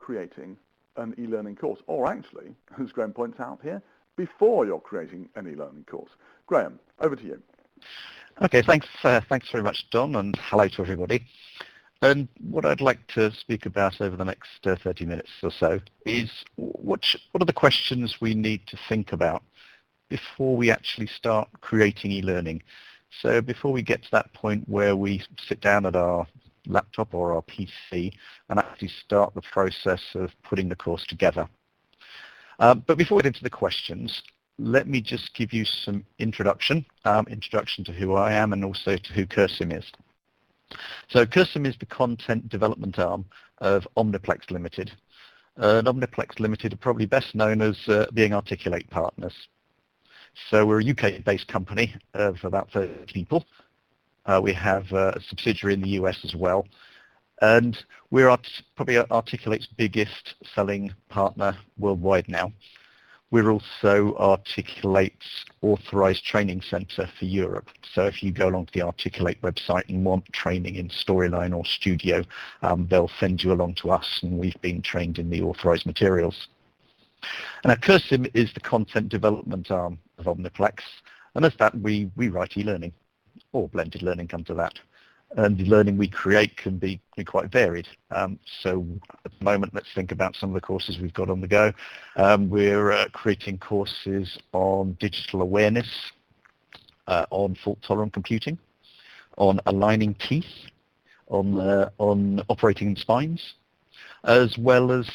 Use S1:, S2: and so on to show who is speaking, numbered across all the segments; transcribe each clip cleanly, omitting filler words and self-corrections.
S1: creating an e-learning course, or actually, as Graeme points out here, before you're creating an e-learning course. Graeme, over to you.
S2: Okay, thanks very much, Don, and hello to everybody. And what I'd like to speak about over the next 30 minutes or so is what are the questions we need to think about before we actually start creating e-learning. So before we get to that point where we sit down at our laptop or our PC and actually start the process of putting the course together. But before we get into the questions, let me just give you some introduction to who I am and also to who Cursim is. So Cursim is the content development arm of Omniplex Limited. Omniplex Limited are probably best known as being Articulate partners. So we're a UK-based company of about 30 people. We have a subsidiary in the US as well. And we're probably Articulate's biggest selling partner worldwide now. We're also Articulate's authorized training center for Europe. So if you go along to the Articulate website and want training in Storyline or Studio, they'll send you along to us, and we've been trained in the authorized materials. And our Cursim is the content development arm of Omniplex, and as that we write e-learning, or blended learning come to that. And the learning we create can be quite varied. So at the moment, let's think about some of the courses we've got on the go. We're creating courses on digital awareness, on fault-tolerant computing, on aligning teeth, on operating spines, as well as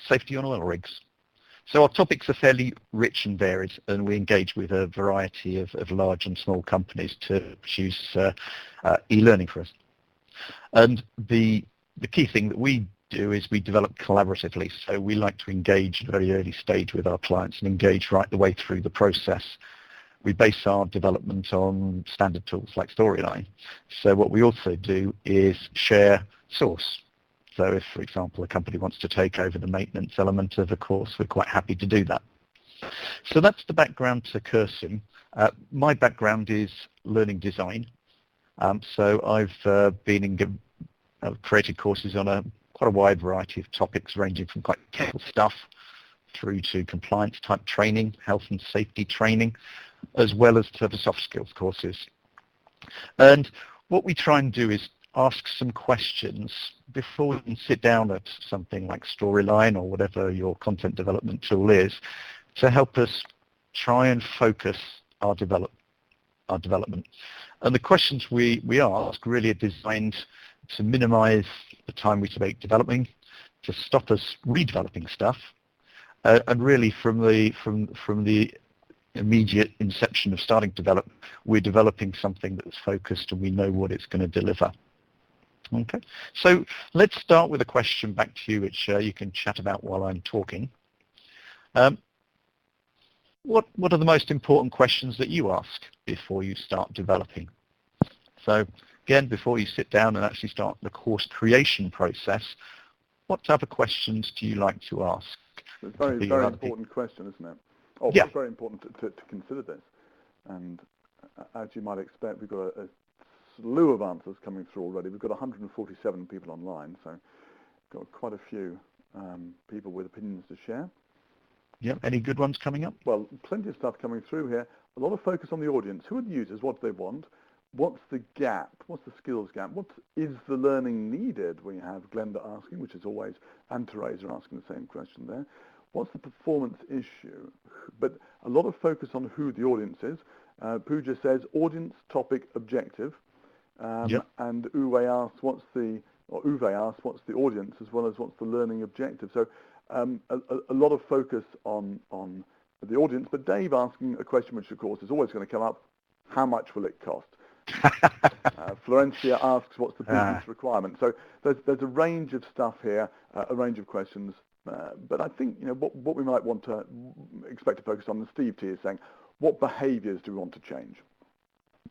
S2: safety on oil rigs. So our topics are fairly rich and varied, and we engage with a variety of large and small companies to produce e-learning for us. And the key thing that we do is we develop collaboratively. So we like to engage at a very early stage with our clients and engage right the way through the process. We base our development on standard tools like Storyline. So what we also do is share source. So if, for example, a company wants to take over the maintenance element of a course, we're quite happy to do that. So that's the background to Cursim. My background is learning design. So I've created courses on quite a wide variety of topics, ranging from quite technical stuff through to compliance type training, health and safety training, as well as to the soft skills courses. And what we try and do is ask some questions before we can sit down at something like Storyline or whatever your content development tool is, to help us try and focus our development. And the questions we ask really are designed to minimize the time we take developing, to stop us redeveloping stuff, and really from the immediate inception of starting to develop, we're developing something that's focused and we know what it's going to deliver. Okay, so let's start with a question back to you, which you can chat about while I'm talking. What are the most important questions that you ask before you start developing? So again, before you sit down and actually start the course creation process, what type of questions do you like to ask?
S1: It's a very important question, isn't it? Oh, yeah. It's very important to consider this. And as you might expect, we've got a slew of answers coming through already. We've got 147 people online, so we've got quite a few people with opinions to share.
S2: Yeah, any good ones coming up?
S1: Well, plenty of stuff coming through here. A lot of focus on the audience. Who are the users? What do they want? What's the gap? What's the skills gap? What is the learning needed? We have Glenda asking, which is always, and Teresa asking the same question there. What's the performance issue? But a lot of focus on who the audience is. Pooja says audience, topic, objective.
S2: Yep.
S1: And Uwe asks what's the audience as well as what's the learning objective. So a lot of focus on the audience. But Dave asking a question which of course is always going to come up: how much will it cost? Florencia asks what's the business requirement. So there's a range of stuff here, a range of questions. But I think what we might want to expect to focus on, and Steve T is saying, what behaviours do we want to change?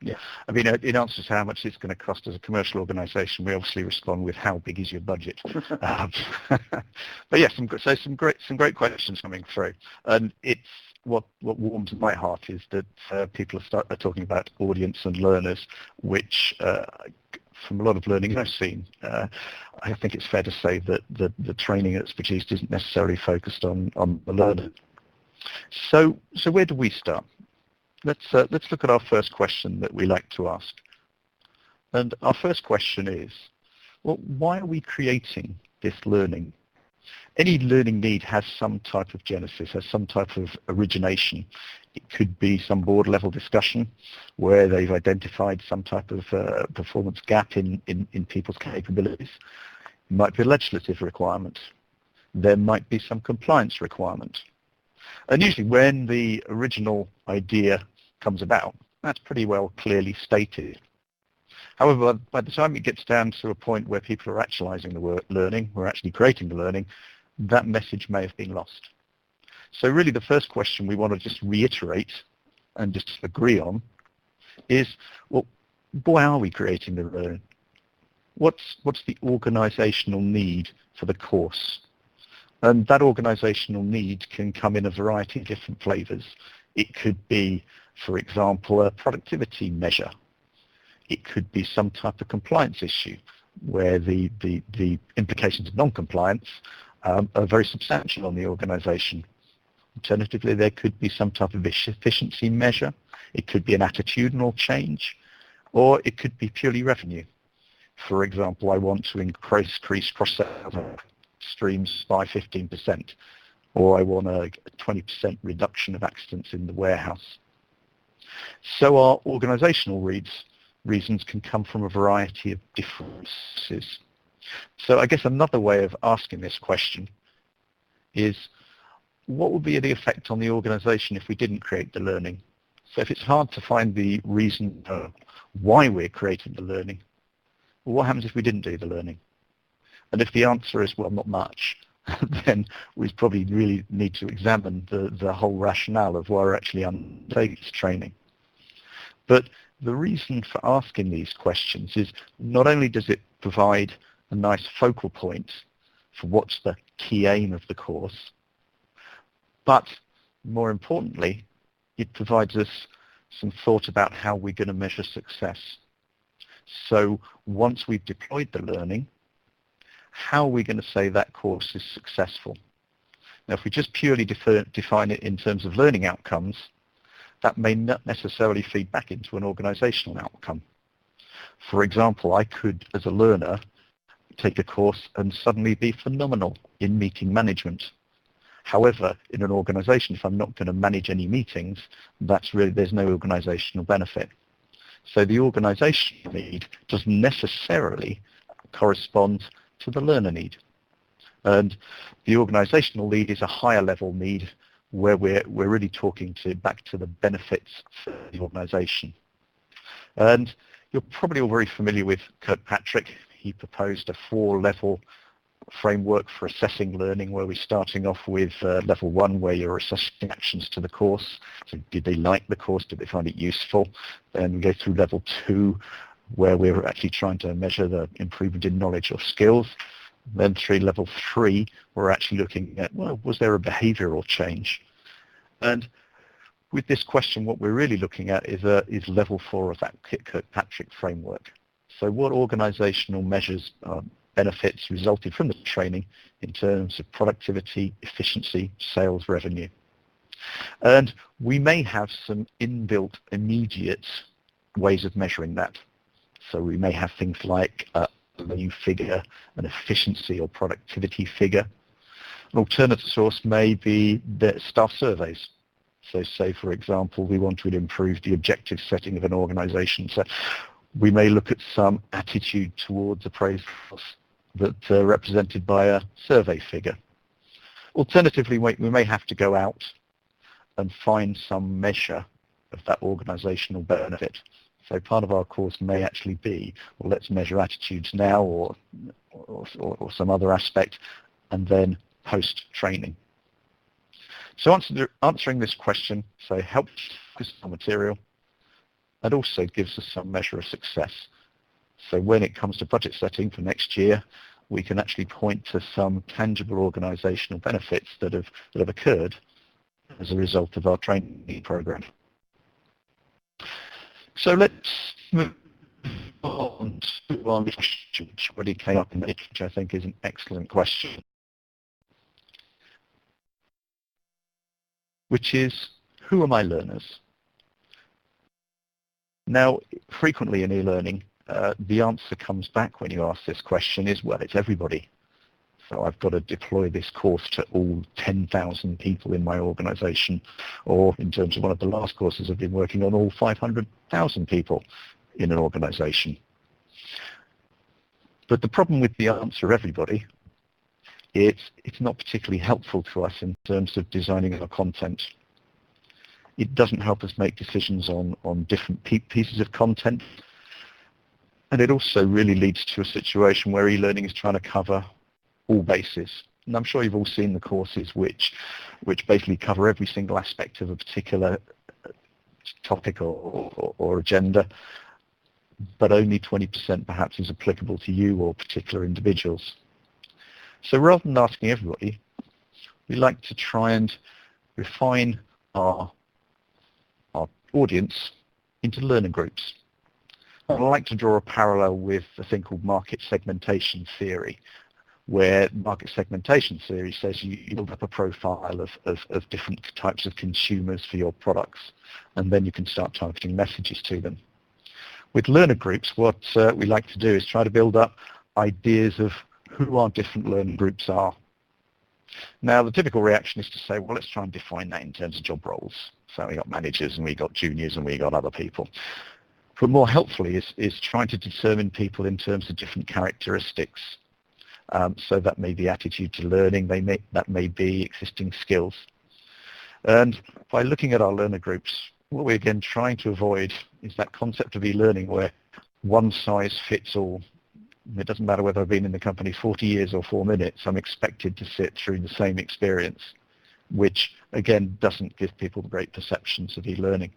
S2: Yeah, I mean, in answer to how much it's going to cost as a commercial organisation, we obviously respond with how big is your budget. But yes, some great questions coming through, and it's what warms my heart is that people are talking about audience and learners, which from a lot of learning I've seen, I think it's fair to say that the training that's produced isn't necessarily focused on the learner. So where do we start? Let's look at our first question that we like to ask. And our first question is, well, why are we creating this learning? Any learning need has some type of genesis, has some type of origination. It could be some board level discussion where they've identified some type of performance gap in people's capabilities. It might be a legislative requirement. There might be some compliance requirement. And usually when the original idea comes about, that's pretty well clearly stated. However, by the time it gets down to a point where people are actualizing the learning, we're actually creating the learning, that message may have been lost. So really the first question we want to just reiterate and just agree on is, well, why are we creating the learning? What's the organizational need for the course? And that organizational need can come in a variety of different flavors. It could be, for example, a productivity measure. It could be some type of compliance issue where the implications of non-compliance are very substantial on the organization. Alternatively, there could be some type of efficiency measure. It could be an attitudinal change, or it could be purely revenue. For example, I want to increase cross-sales streams by 15%, or I want a 20% reduction of accidents in the warehouse. So our organizational reasons can come from a variety of different sources. So I guess another way of asking this question is, what would be the effect on the organization if we didn't create the learning? So if it's hard to find the reason why we're creating the learning, well, what happens if we didn't do the learning? And if the answer is, well, not much, then we probably really need to examine the whole rationale of why we're actually undertaking this training. But the reason for asking these questions is not only does it provide a nice focal point for what's the key aim of the course, but more importantly, it provides us some thought about how we're going to measure success. So once we've deployed the learning, how are we going to say that course is successful? Now, if we just purely define it in terms of learning outcomes, that may not necessarily feed back into an organizational outcome. For example, I could, as a learner, take a course and suddenly be phenomenal in meeting management. However, in an organization, if I'm not going to manage any meetings, there's no organizational benefit. So the organizational need doesn't necessarily correspond to the learner need. And the organizational need is a higher level need where we're really talking back to the benefits for the organization. And you're probably all very familiar with Kirkpatrick. He proposed a 4-level framework for assessing learning, where we're starting off with level 1, where you're assessing actions to the course. So did they like the course? Did they find it useful? Then we go through level 2, where we're actually trying to measure the improvement in knowledge or skills. Then level 3, we're actually looking at, well, was there a behavioral change? And with this question, what we're really looking at is level 4 of that Kirkpatrick framework. So what organizational measures benefits resulted from the training in terms of productivity, efficiency, sales, revenue? And we may have some inbuilt immediate ways of measuring that. So we may have things like a revenue figure, an efficiency or productivity figure. An alternative source may be the staff surveys. So say, for example, we want to improve the objective setting of an organization. So we may look at some attitude towards appraisals that are represented by a survey figure. Alternatively, we may have to go out and find some measure of that organizational benefit. So part of our course may actually be, well, let's measure attitudes now or some other aspect, and then post-training. So answering this question helps focus on material and also gives us some measure of success. So when it comes to budget setting for next year, we can actually point to some tangible organizational benefits that have occurred as a result of our training program. So let's move on to one question which already came up in the which I think is an excellent question, which is, who are my learners? Now, frequently in e-learning, the answer comes back when you ask this question is, well, it's everybody. So I've got to deploy this course to all 10,000 people in my organization, or in terms of one of the last courses I've been working on, all 500,000 people in an organization. But the problem with the answer everybody, it's not particularly helpful to us in terms of designing our content. It doesn't help us make decisions on different pieces of content. And it also really leads to a situation where e-learning is trying to cover all bases. And I'm sure you've all seen the courses which basically cover every single aspect of a particular topic or agenda, but only 20% perhaps is applicable to you or particular individuals. So rather than asking everybody, we like to try and refine our audience into learner groups. I like to draw a parallel with a thing called market segmentation theory, where market segmentation theory says you build up a profile of different types of consumers for your products, and then you can start targeting messages to them. With learner groups, what we like to do is try to build up ideas of who our different learner groups are. Now, the typical reaction is to say, well, let's try and define that in terms of job roles. So we got managers and we got juniors and we got other people. But more helpfully is trying to determine people in terms of different characteristics. So that may be attitude to learning, that may be existing skills. And by looking at our learner groups, what we're again trying to avoid is that concept of e-learning where one size fits all. It doesn't matter whether I've been in the company 40 years or 4 minutes, I'm expected to sit through the same experience, which again doesn't give people great perceptions of e-learning.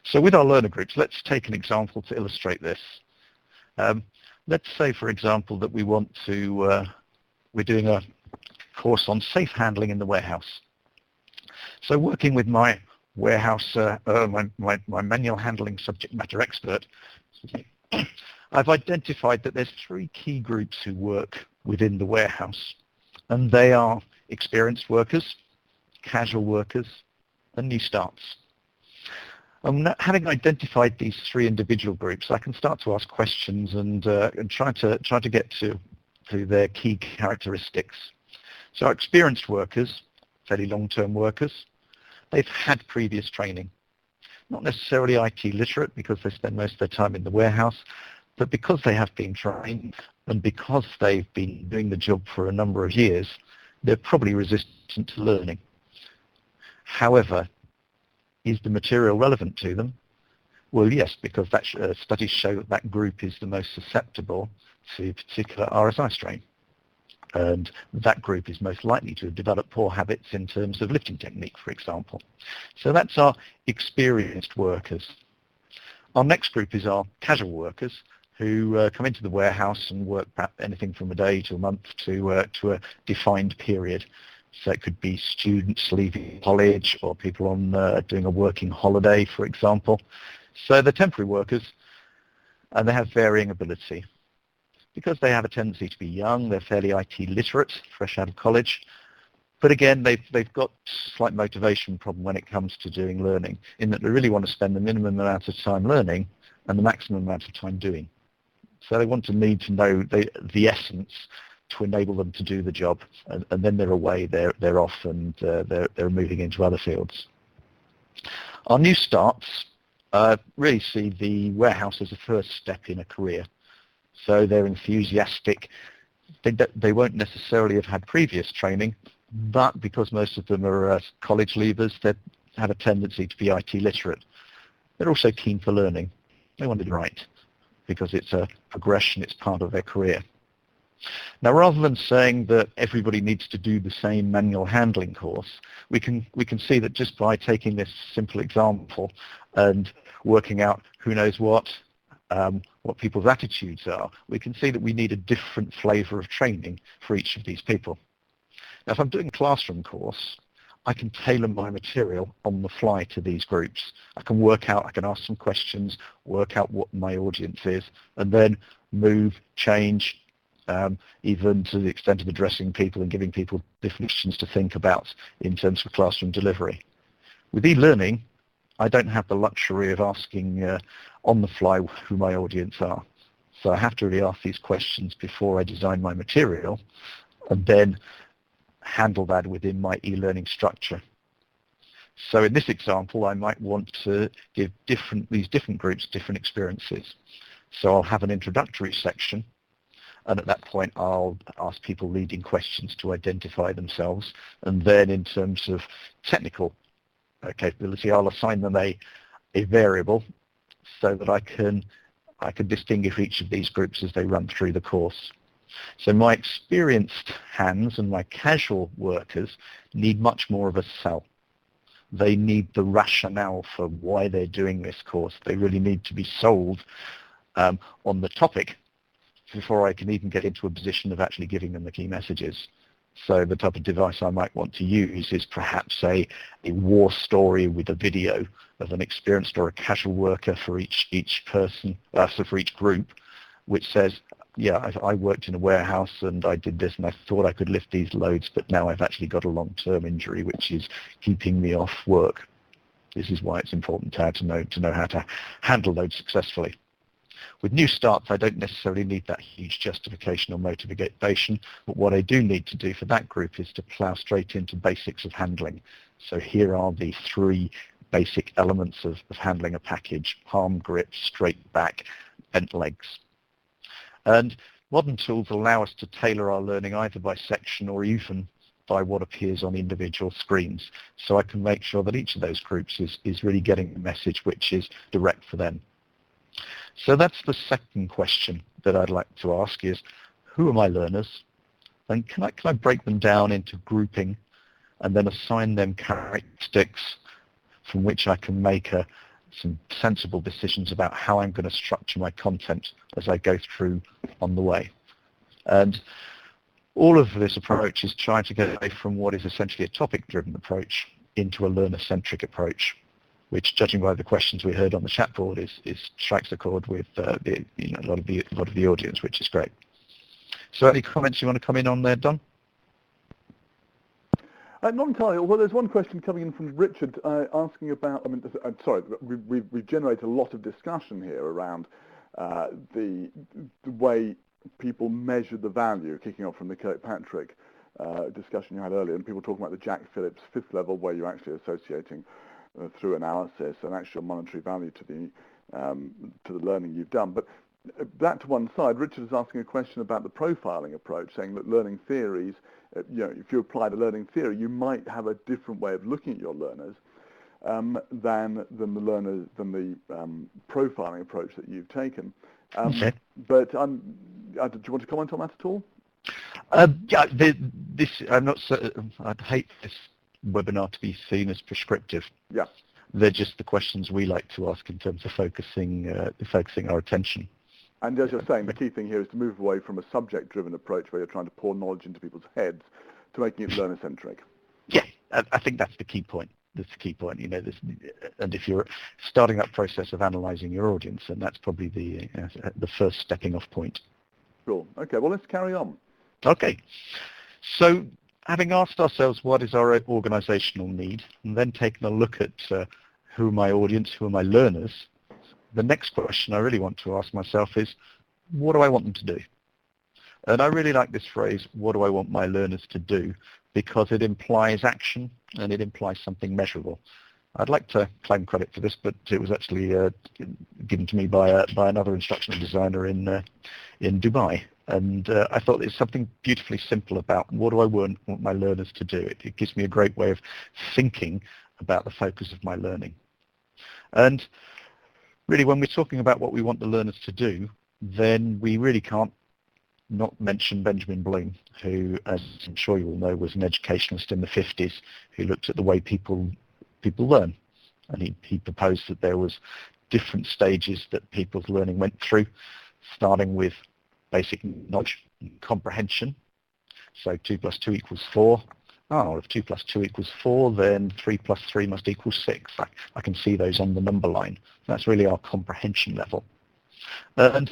S2: So with our learner groups, let's take an example to illustrate this. Let's say, for example, that we want to, we're doing a course on safe handling in the warehouse. So working with my warehouse, my manual handling subject matter expert, I've identified that there's 3 key groups who work within the warehouse, and they are experienced workers, casual workers, and new starts. Having identified these 3 individual groups, I can start to ask questions and try to get to their key characteristics. So our experienced workers, fairly long-term workers, they've had previous training. Not necessarily IT literate because they spend most of their time in the warehouse, but because they have been trained and because they've been doing the job for a number of years, they're probably resistant to learning. However, is the material relevant to them? Well, yes, because studies show that that group is the most susceptible to particular RSI strain. And that group is most likely to have developed poor habits in terms of lifting technique, for example. So that's our experienced workers. Our next group is our casual workers who come into the warehouse and work anything from a day to a month to a defined period. So it could be students leaving college or people on doing a working holiday, for example. So they're temporary workers and they have varying ability. Because they have a tendency to be young, they're fairly IT literate, fresh out of college. But again, they've got slight motivation problem when it comes to doing learning, in that they really want to spend the minimum amount of time learning and the maximum amount of time doing. So they want to need to know the essence to enable them to do the job, and then they're away, they're off, and they're moving into other fields. Our new starts really see the warehouse as a first step in a career. So they're enthusiastic. They won't necessarily have had previous training, but because most of them are college leavers, they have a tendency to be IT literate. They're also keen for learning. They want it right because it's a progression, it's part of their career. Now, rather than saying that everybody needs to do the same manual handling course, we can see that just by taking this simple example and working out who knows what people's attitudes are, we can see that we need a different flavour of training for each of these people. Now, if I'm doing a classroom course, I can tailor my material on the fly to these groups. I can ask some questions, work out what my audience is, and then move, change, even to the extent of addressing people and giving people different questions to think about in terms of classroom delivery. With e-learning, I don't have the luxury of asking on the fly who my audience are. So I have to really ask these questions before I design my material, and then handle that within my e-learning structure. So in this example, I might want to give these different groups different experiences. So I'll have an introductory section, and at that point I'll ask people leading questions to identify themselves, and then in terms of technical capability, I'll assign them a variable so that I can distinguish each of these groups as they run through the course. So my experienced hands and my casual workers need much more of a sell. They need the rationale for why they're doing this course. They really need to be sold on the topic before I can even get into a position of actually giving them the key messages. So the type of device I might want to use is perhaps a war story with a video of an experienced or a casual worker for each person, so for each group, which says, yeah, I worked in a warehouse and I did this and I thought I could lift these loads, but now I've actually got a long-term injury which is keeping me off work. This is why it's important to know how to handle loads successfully. With new starts, I don't necessarily need that huge justification or motivation, but what I do need to do for that group is to plow straight into basics of handling. So here are the 3 basic elements of handling a package: palm grip, straight back, bent legs. And modern tools allow us to tailor our learning either by section or even by what appears on individual screens. So I can make sure that each of those groups is really getting the message which is direct for them. So that's the second question that I'd like to ask is, who are my learners? And can I break them down into grouping and then assign them characteristics from which I can make some sensible decisions about how I'm going to structure my content as I go through on the way. And all of this approach is trying to get away from what is essentially a topic-driven approach into a learner-centric approach, which, judging by the questions we heard on the chat board, strikes a chord with a lot of the audience, which is great. So, any comments you want to come in on there, Don?
S1: Not entirely. Well, there's one question coming in from Richard asking about. Sorry, we've generated a lot of discussion here around the way people measure the value, kicking off from the Kirkpatrick discussion you had earlier, and people talking about the Jack Phillips 5th level, where you're actually associating through analysis an actual monetary value to the learning you've done. But that to one side, Richard is asking a question about the profiling approach, saying that learning theories, if you apply the learning theory, you might have a different way of looking at your learners than the profiling approach that you've taken.
S2: Okay.
S1: But do you want to comment on that at all?
S2: Yeah, I'm not. I'd hate this webinar to be seen as prescriptive.
S1: Yeah.
S2: They're just the questions we like to ask in terms of focusing our attention.
S1: And as you're saying, the key thing here is to move away from a subject-driven approach where you're trying to pour knowledge into people's heads to making it learner-centric.
S2: Yeah, I think that's the key point. That's the key point. And if you're starting that process of analysing your audience, then that's probably the first stepping off point.
S1: Cool. Okay. Well, let's carry on.
S2: Okay. So, having asked ourselves what is our organisational need, and then taken a look at who are my audience, who are my learners, the next question I really want to ask myself is, what do I want them to do? And I really like this phrase, what do I want my learners to do? Because it implies action and it implies something measurable. I'd like to claim credit for this, but it was actually given to me by another instructional designer in Dubai. And I thought there's something beautifully simple about what do I want my learners to do. It gives me a great way of thinking about the focus of my learning. And really, when we're talking about what we want the learners to do, then we really can't not mention Benjamin Bloom, who, as I'm sure you all know, was an educationalist in the 50s who looked at the way people learn. And he proposed that there was different stages that people's learning went through, starting with basic knowledge and comprehension. So 2 + 2 = 4. oh, if 2 plus 2 equals 4, then 3 plus 3 must equal 6. I can see those on the number line. That's really our comprehension level. And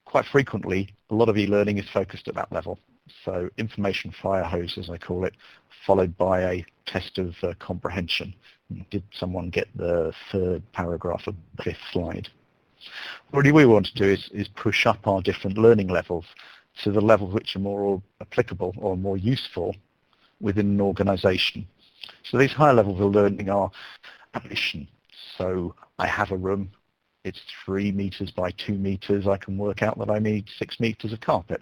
S2: quite frequently, a lot of e-learning is focused at that level. So information fire hose, as I call it, followed by a test of comprehension. Did someone get the third paragraph of the fifth slide? What we want to do is push up our different learning levels to the levels which are more applicable or more useful within an organization. So these higher levels of learning are ambition. So I have a room, it's 3 meters by 2 meters, I can work out that I need 6 meters of carpet.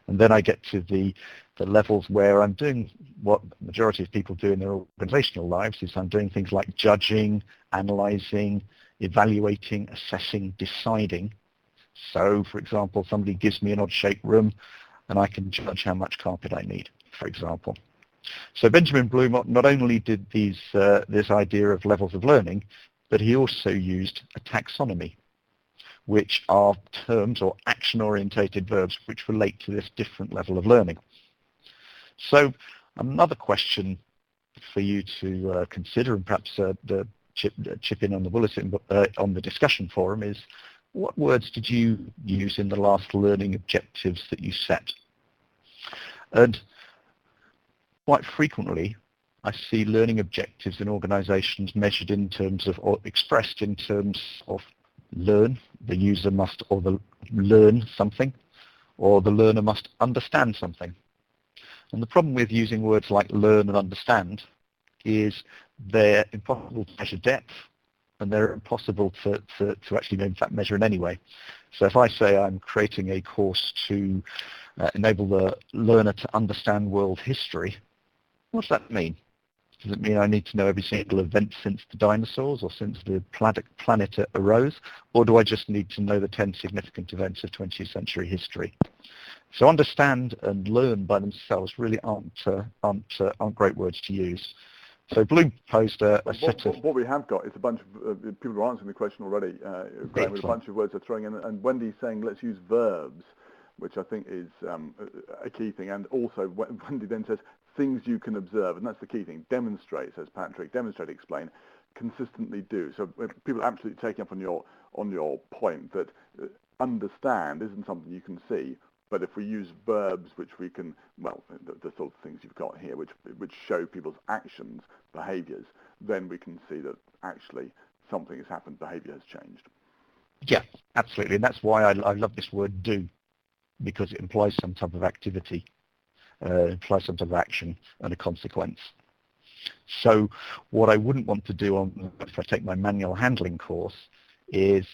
S2: And then I get to the levels where I'm doing what the majority of people do in their organizational lives, is I'm doing things like judging, analyzing, evaluating, assessing, deciding. So, for example, somebody gives me an odd-shaped room, and I can judge how much carpet I need, for example. So Benjamin Bloom not only did this idea of levels of learning, but he also used a taxonomy, which are terms or action-orientated verbs which relate to this different level of learning. So another question for you to consider, and perhaps chip in on the bulletin, on the discussion forum, is what words did you use in the last learning objectives that you set? And quite frequently, I see learning objectives in organizations measured in terms of, or expressed in terms of learn, the user must learn something, or the learner must understand something. And the problem with using words like learn and understand is they're impossible to measure depth, and they're impossible to actually, in fact, measure in any way. So if I say I'm creating a course to enable the learner to understand world history, what does that mean? Does it mean I need to know every single event since the dinosaurs or since the planet arose? Or do I just need to know the 10 significant events of 20th century history? So understand and learn by themselves really aren't great words to use. So Bloom proposed a set of...
S1: What we have got is a bunch of people who are answering the question already, Graeme, with a bunch of words they're throwing in, and Wendy's saying let's use verbs, which I think is a key thing, and also Wendy then says things you can observe, and that's the key thing. Demonstrate, says Patrick. Demonstrate, explain, consistently do. So people are absolutely taking up on your point that understand isn't something you can see, but if we use verbs which we can, well, the sort of things you've got here, which show people's actions, behaviours, then we can see that actually something has happened, behaviour has changed.
S2: Yeah, absolutely, and that's why I love this word do, because it implies some type of activity. Implies some type of action and a consequence. So what I wouldn't want to do if I take my manual handling course is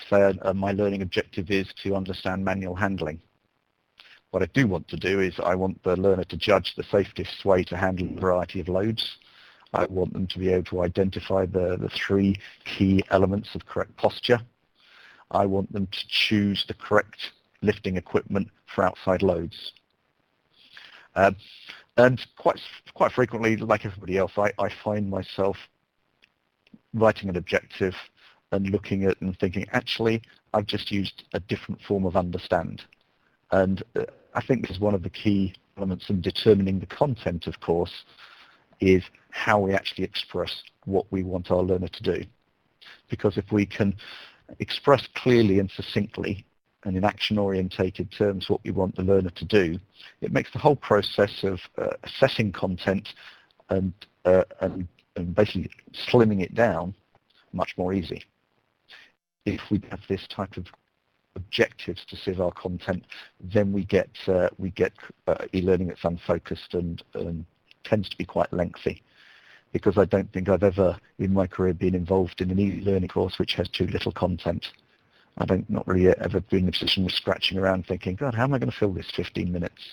S2: say my learning objective is to understand manual handling. What I do want to do is I want the learner to judge the safest way to handle a variety of loads. I want them to be able to identify the 3 key elements of correct posture. I want them to choose the correct lifting equipment for outside loads. And quite frequently, like everybody else, I find myself writing an objective and looking at and thinking, actually, I've just used a different form of understand. And I think this is one of the key elements in determining the content, of course, is how we actually express what we want our learner to do. Because if we can express clearly and succinctly and in action-orientated terms what we want the learner to do, it makes the whole process of assessing content and basically slimming it down much more easy. If we have this type of objectives to serve our content, then we get e-learning that's unfocused and tends to be quite lengthy. Because I don't think I've ever in my career been involved in an e-learning course which has too little content. I don't not really ever been in a position of scratching around thinking, God, how am I going to fill this 15 minutes?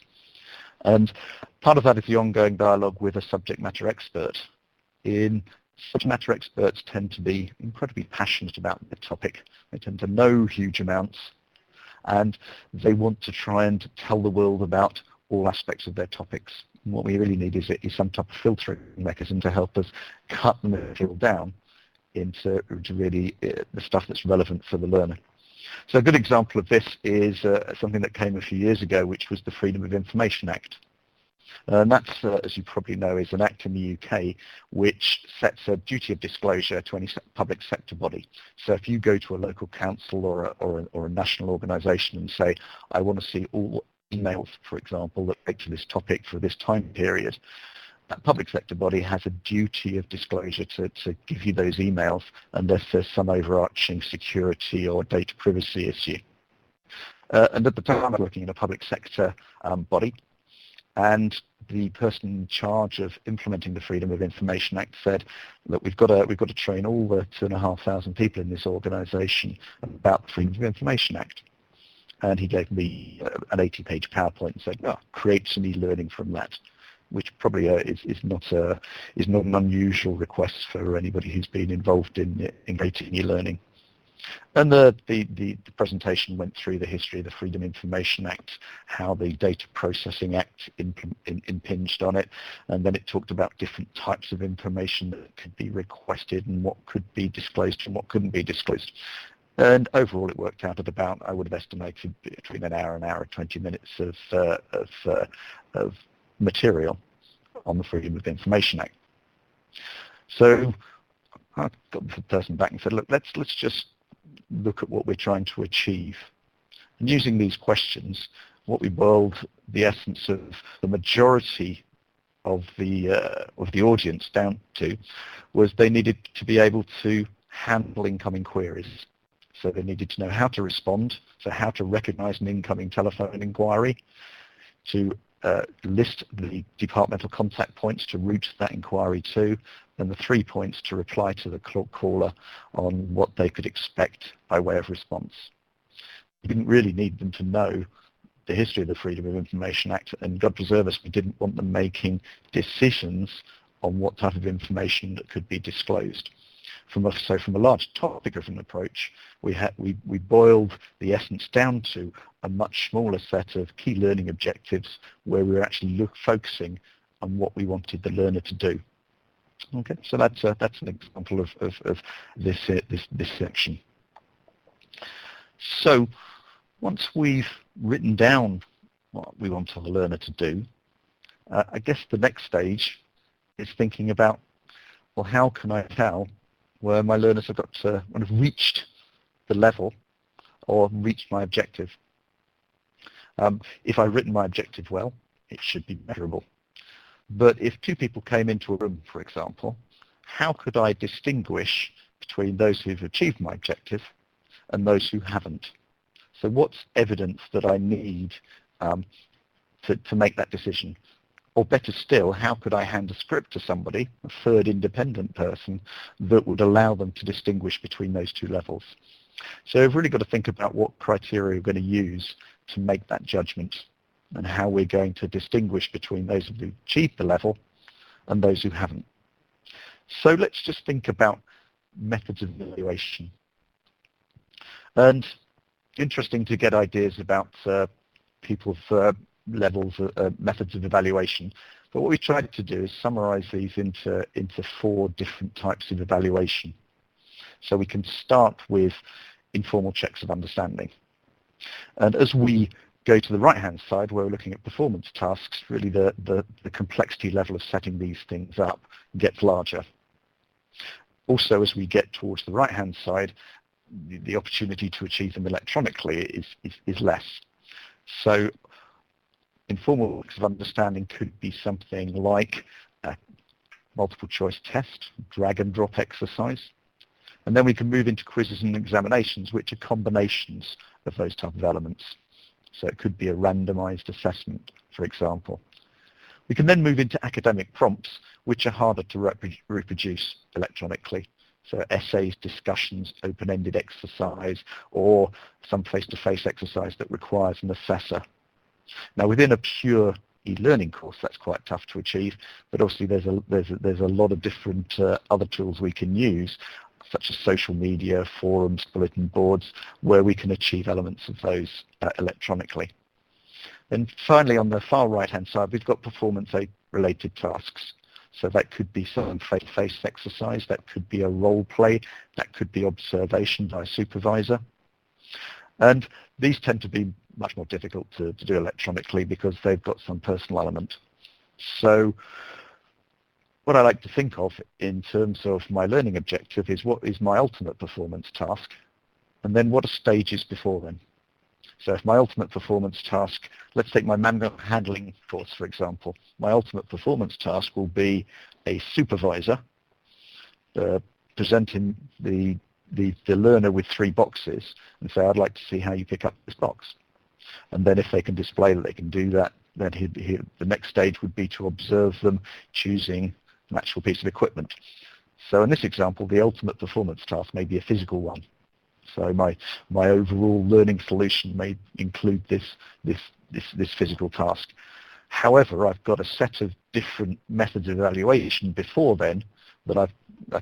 S2: And part of that is the ongoing dialogue with a subject matter expert. Subject matter experts tend to be incredibly passionate about the topic. They tend to know huge amounts, and they want to try and tell the world about all aspects of their topics. And what we really need is some type of filtering mechanism to help us cut the material down into really the stuff that's relevant for the learner. So a good example of this is something that came a few years ago, which was the Freedom of Information Act. And that's, as you probably know, is an act in the UK which sets a duty of disclosure to any public sector body. So if you go to a local council or a national organisation and say, I want to see all emails, for example, that relate to this topic for this time period, that public sector body has a duty of disclosure to give you those emails unless there's some overarching security or data privacy issue. And at the time I was working in a public sector body, and the person in charge of implementing the Freedom of Information Act said, look, we've got to train all the 2,500 people in this organisation about the Freedom of Information Act. And he gave me an 80-page PowerPoint and said, oh, create some e-learning from that, which probably is not an unusual request for anybody who's been involved in creating e-learning. And the presentation went through the history of the Freedom of Information Act, how the Data Processing Act impinged on it, and then it talked about different types of information that could be requested and what could be disclosed and what couldn't be disclosed. And overall it worked out at about, I would have estimated, between an hour and 20 minutes of material on the Freedom of Information Act. So I got the person back and said, look, let's just look at what we're trying to achieve. And using these questions, what we boiled the essence of the majority of the audience down to was they needed to be able to handle incoming queries. So they needed to know how to respond, so how to recognize an incoming telephone inquiry, to list the departmental contact points to route that inquiry to, and the 3 points to reply to the caller on what they could expect by way of response. We didn't really need them to know the history of the Freedom of Information Act, and God preserve us, we didn't want them making decisions on what type of information that could be disclosed. So from a large topic-driven approach, we boiled the essence down to a much smaller set of key learning objectives where we were actually focusing on what we wanted the learner to do. Okay, so that's an example of this section. So once we've written down what we want the learner to do, I guess the next stage is thinking about, well, how can I tell where my learners have got to kind of reached the level or reached my objective? If I've written my objective well, it should be measurable. But if two people came into a room, for example, how could I distinguish between those who've achieved my objective and those who haven't? So what's evidence that I need to make that decision? Or better still, how could I hand a script to somebody, a third independent person, that would allow them to distinguish between those two levels? So we've really got to think about what criteria we're going to use to make that judgment and how we're going to distinguish between those who achieved the level and those who haven't. So let's just think about methods of evaluation. And interesting to get ideas about people's levels, methods of evaluation. But what we tried to do is summarize these into 4 different types of evaluation. So we can start with informal checks of understanding. And as we go to the right-hand side, where we're looking at performance tasks, really the complexity level of setting these things up gets larger. Also, as we get towards the right-hand side, the opportunity to achieve them electronically is less. So informal checks of understanding could be something like a multiple choice test, drag and drop exercise. And then we can move into quizzes and examinations, which are combinations of those type of elements. So it could be a randomized assessment, for example. We can then move into academic prompts, which are harder to reproduce electronically. So essays, discussions, open-ended exercise, or some face-to-face exercise that requires an assessor. Now, within a pure e-learning course, that's quite tough to achieve, but obviously there's a lot of different other tools we can use, such as social media, forums, bulletin boards, where we can achieve elements of those electronically. And finally, on the far right-hand side, we've got performance-related tasks. So that could be some face-to-face exercise, that could be a role play, that could be observation by a supervisor. And these tend to be much more difficult to do electronically because they've got some personal element. So what I like to think of in terms of my learning objective is what is my ultimate performance task, and then what are stages before then. So if my ultimate performance task, let's take my manual handling course, for example. My ultimate performance task will be a supervisor presenting the learner with 3 boxes and say, I'd like to see how you pick up this box. And then if they can display that they can do that, then the next stage would be to observe them choosing an actual piece of equipment. So in this example, the ultimate performance task may be a physical one. So my overall learning solution may include this physical task. However, I've got a set of different methods of evaluation before then that I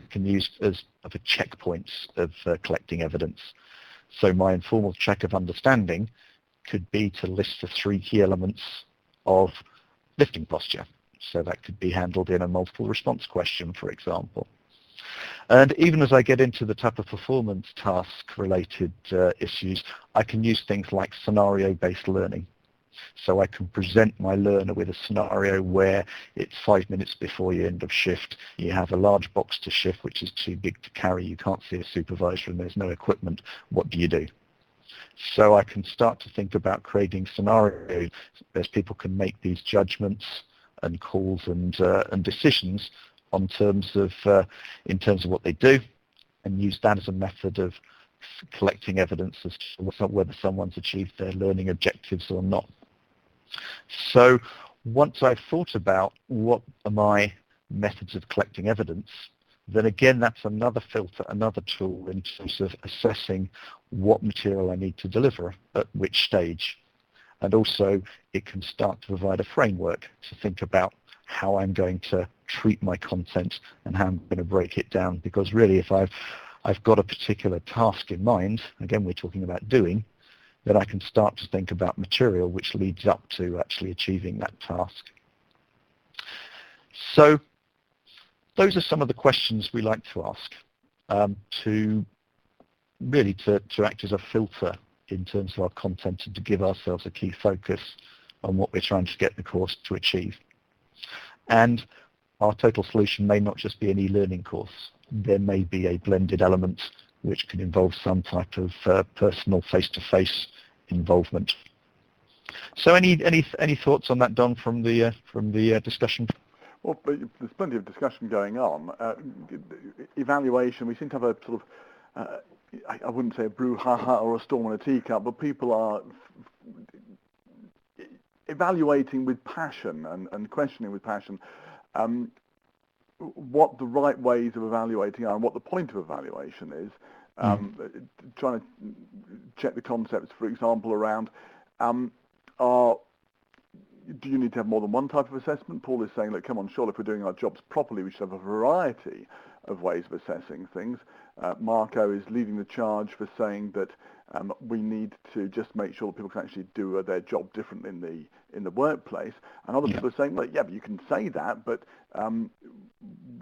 S2: can use as other checkpoints of collecting evidence. So my informal check of understanding could be to list the 3 key elements of lifting posture. So that could be handled in a multiple response question, for example. And even as I get into the type of performance task-related issues, I can use things like scenario-based learning. So I can present my learner with a scenario where it's 5 minutes before your end of shift. You have a large box to shift, which is too big to carry. You can't see a supervisor and there's no equipment. What do you do? So I can start to think about creating scenarios as people can make these judgments and calls and decisions in terms of what they do, and use that as a method of collecting evidence as to whether someone's achieved their learning objectives or not. So once I've thought about what are my methods of collecting evidence, then again that's another filter, another tool in terms of assessing what material I need to deliver at which stage. And also it can start to provide a framework to think about how I'm going to treat my content and how I'm going to break it down. Because really if I've got a particular task in mind, again we're talking about doing, then I can start to think about material which leads up to actually achieving that task. So those are some of the questions we like to ask to act as a filter in terms of our content and to give ourselves a key focus on what we're trying to get the course to achieve. And our total solution may not just be an e-learning course. There may be a blended element which can involve some type of personal face-to-face involvement. So any thoughts on that, Don, from the discussion?
S1: Well, there's plenty of discussion going on. Evaluation, we seem to have a sort of, I wouldn't say a brouhaha or a storm in a teacup, but people are evaluating with passion and questioning with passion what the right ways of evaluating are and what the point of evaluation is. Trying to check the concepts, for example, around do you need to have more than one type of assessment? Paul is saying, look, come on, surely if we're doing our jobs properly, we should have a variety of ways of assessing things. Marco is leading the charge for saying that we need to just make sure that people can actually do their job differently in the workplace. And other people are saying, well, yeah, but you can say that, but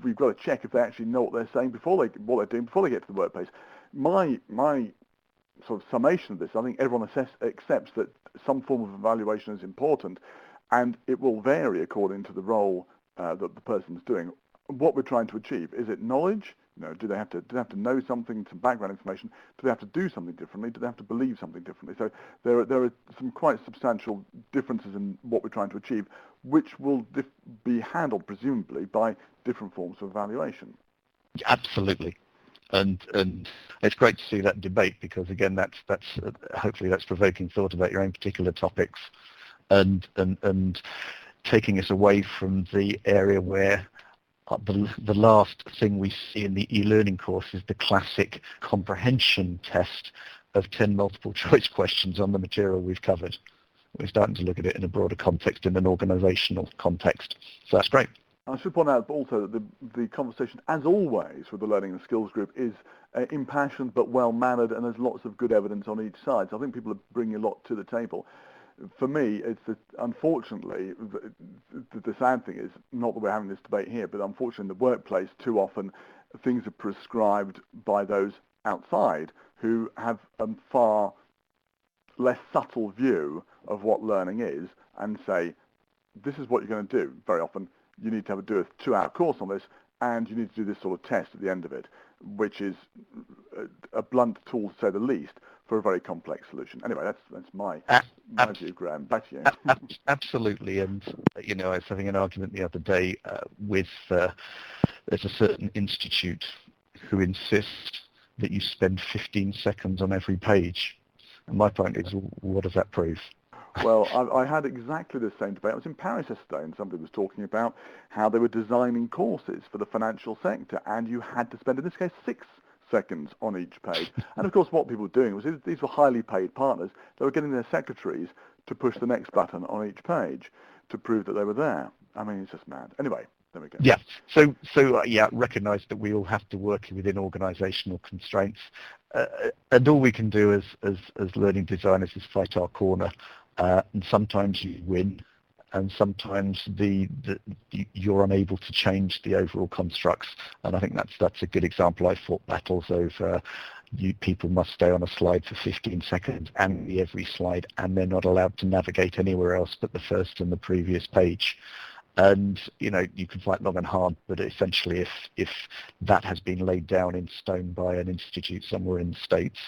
S1: we've got to check if they actually know what they're saying what they're doing before they get to the workplace. My sort of summation of this, I think everyone accepts that some form of evaluation is important, and it will vary according to the role that the person's doing. What we're trying to achieve, is it knowledge? Do they have to know something, some background information? Do they have to do something differently? Do they have to believe something differently? So there are some quite substantial differences in what we're trying to achieve, which will be handled presumably by different forms of evaluation.
S2: Absolutely. And it's great to see that debate, because again that's hopefully that's provoking thought about your own particular topics and taking us away from the area where the last thing we see in the e-learning course is the classic comprehension test of 10 multiple choice questions on the material we've covered. We're starting to look at it in a broader context, in an organisational context. So that's great.
S1: I should point out also that the conversation, as always, with the Learning and Skills group is impassioned but well-mannered, and there's lots of good evidence on each side. So I think people are bringing a lot to the table. For me, it's unfortunately, the sad thing is, not that we're having this debate here, but unfortunately in the workplace, too often things are prescribed by those outside who have a far less subtle view of what learning is and say, this is what you're going to do. Very often you need to do a 2-hour course on this, and you need to do this sort of test at the end of it, which is a blunt tool, to say the least, for a very complex solution. Anyway, that's my view, Graeme. Back to you.
S2: Absolutely. And, I was having an argument the other day with, there's a certain institute who insist that you spend 15 seconds on every page. And my point is, what does that prove?
S1: Well, I had exactly the same debate. I was in Paris yesterday, and somebody was talking about how they were designing courses for the financial sector, and you had to spend, in this case, 6 seconds on each page. And of course, what people were doing was, these were highly paid partners. They were getting their secretaries to push the next button on each page to prove that they were there. I mean, it's just mad. Anyway, there we go.
S2: Yeah. So recognise that we all have to work within organisational constraints, and all we can do as learning designers is fight our corner. And sometimes you win, and sometimes you're unable to change the overall constructs. And I think that's a good example. I fought battles over people must stay on a slide for 15 seconds and every slide, and they're not allowed to navigate anywhere else but the first and the previous page. And you can fight long and hard, but essentially if that has been laid down in stone by an institute somewhere in the States,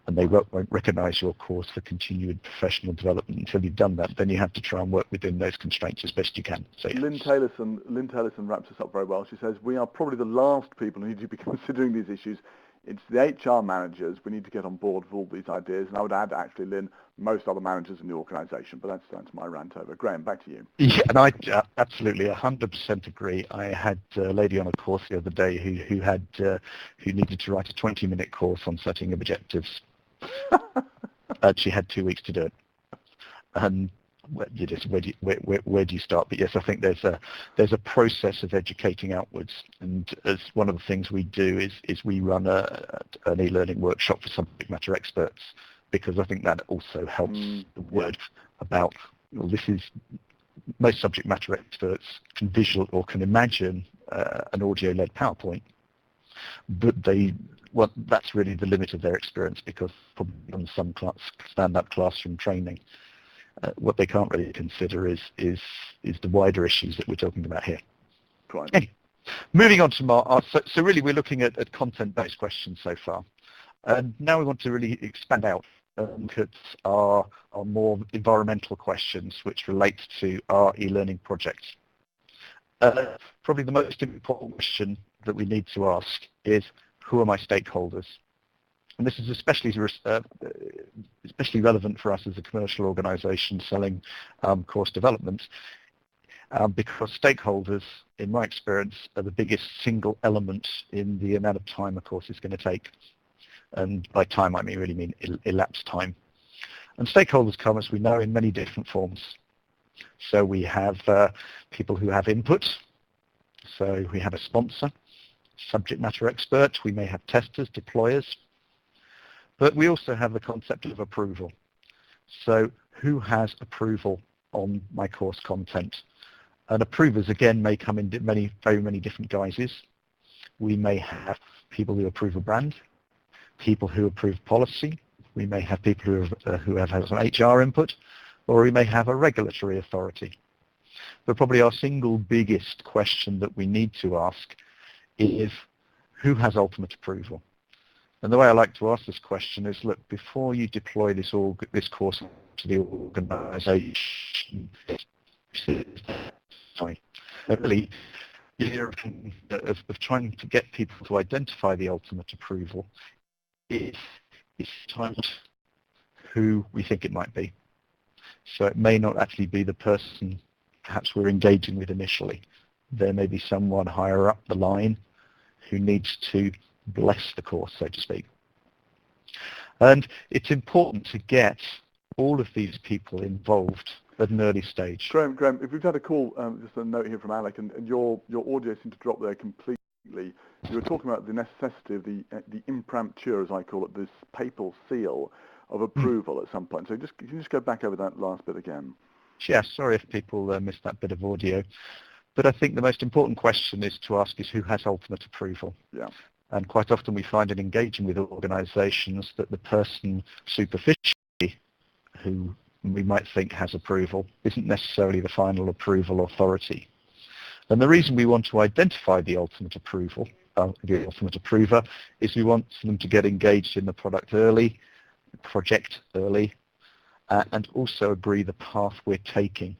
S2: and they won't recognise your course for continued professional development until you've done that, then you have to try and work within those constraints as best you can. So, yeah.
S1: Lynn Taylorson wraps us up very well. She says, we are probably the last people who need to be considering these issues. It's the HR managers. We need to get on board with all these ideas. And I would add, actually, Lynn, most other managers in the organisation. But that's my rant over. Graeme, back to you.
S2: Yeah, and I absolutely 100% agree. I had a lady on a course the other day who needed to write a 20-minute course on setting objectives. She had 2 weeks to do it, and where do you start? But yes, I think there's a process of educating outwards, and as one of the things we do is we run an e-learning workshop for subject matter experts, because I think that also helps the word about, this is, most subject matter experts can visual or can imagine an audio-led PowerPoint, but that's really the limit of their experience, because probably on some stand-up classroom training, what they can't really consider is the wider issues that we're talking about here.
S1: Right.
S2: Anyway, moving on to so really we're looking at content-based questions so far, and now we want to really expand out and look at our more environmental questions, which relate to our e-learning projects. Probably the most important question that we need to ask is, who are my stakeholders? And this is especially relevant for us as a commercial organisation selling course development, because stakeholders, in my experience, are the biggest single element in the amount of time a course is going to take. And by time, I really mean elapsed time. And stakeholders come, as we know, in many different forms. So we have people who have input. So we have a sponsor, subject matter expert. We may have testers, deployers. But we also have the concept of approval. So who has approval on my course content? And approvers, again, may come in very many different guises. We may have people who approve a brand, people who approve policy. We may have people who have some HR input, or we may have a regulatory authority. But probably our single biggest question that we need to ask is, who has ultimate approval? And the way I like to ask this question is, look, before you deploy this course to the organisation, really, of trying to get people to identify the ultimate approval, it's time who we think it might be. So it may not actually be the person perhaps we're engaging with initially. There may be someone higher up the line who needs to bless the course, so to speak. And it's important to get all of these people involved at an early stage.
S1: Graeme, if we've had a call, just a note here from Alec, and your audio seemed to drop there completely. You were talking about the necessity of the imprimatur, as I call it, this papal seal of approval at some point. So can you just go back over that last bit again?
S2: Yeah, sorry if people missed that bit of audio. But I think the most important question is to ask is, who has ultimate approval?
S1: Yeah.
S2: And quite often we find in engaging with organisations that the person superficially who we might think has approval isn't necessarily the final approval authority. And the reason we want to identify the ultimate approver is we want them to get engaged in the project early, and also agree the path we're taking.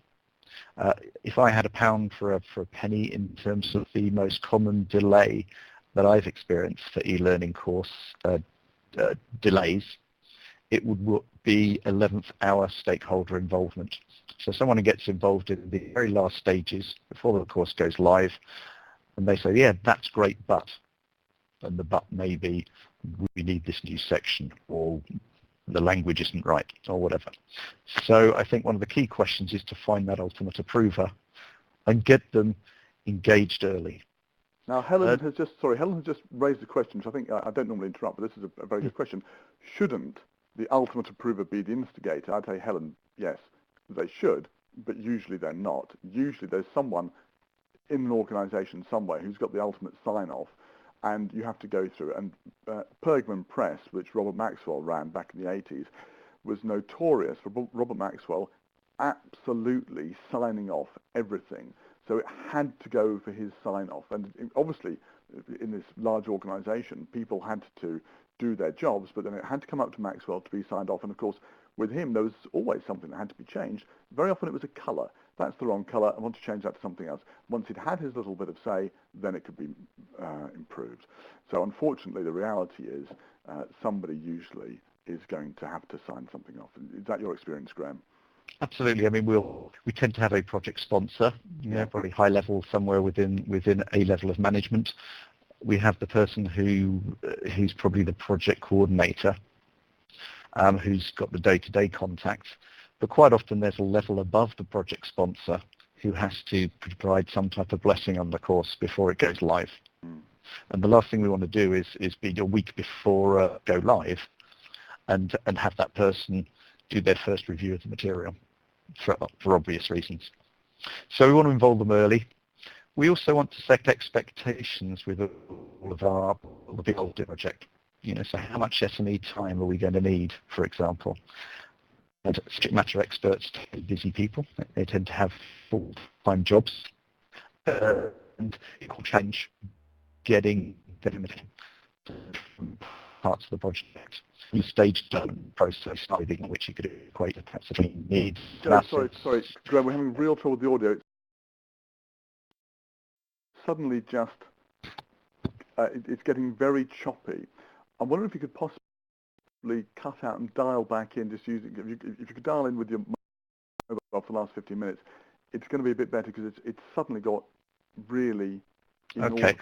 S2: If I had £1 for a penny in terms of the most common delay that I've experienced for e-learning course delays, it would be 11th hour stakeholder involvement. So someone who gets involved in the very last stages before the course goes live, and they say, yeah, that's great, but, and the but may be, we need this new section, or the language isn't right, or whatever. So I think one of the key questions is to find that ultimate approver and get them engaged early.
S1: Now, Helen has just raised a question, which I think, I don't normally interrupt, but this is a very good question. Shouldn't the ultimate approver be the instigator? I'd say, Helen, yes, they should, but usually they're not. Usually there's someone in an organisation somewhere who's got the ultimate sign-off, and you have to go through it. And Pergamon Press, which Robert Maxwell ran back in the 80s, was notorious for Robert Maxwell absolutely signing off everything. So it had to go for his sign-off. And obviously, in this large organisation, people had to do their jobs, but then it had to come up to Maxwell to be signed off. And of course, with him, there was always something that had to be changed. Very often it was a colour. That's the wrong colour. I want to change that to something else. Once he'd had his little bit of say, then it could be improved. So unfortunately, the reality is somebody usually is going to have to sign something off. Is that your experience, Graeme?
S2: Absolutely. I mean, we tend to have a project sponsor, probably high level somewhere within a level of management. We have the person who's probably the project coordinator, who's got the day-to-day contact. But quite often there's a level above the project sponsor who has to provide some type of blessing on the course before it goes live. And the last thing we want to do is be a week before go live and have that person do their first review of the material for obvious reasons. So we want to involve them early. We also want to set expectations with all of the big old project. So how much SME time are we going to need, for example? And subject matter experts are busy people. They tend to have full-time jobs. And it will change getting them from parts of the project. The stage development process, in which you could equate the perhaps between needs.
S1: Sorry, Graeme, we're having real trouble with the audio. Suddenly just, it's getting very choppy. I wonder if you could possibly cut out and dial back in, just using, if you could dial in with your mobile for the last 15 minutes, it's going to be a bit better because it's suddenly got really inaudible.
S2: Okay.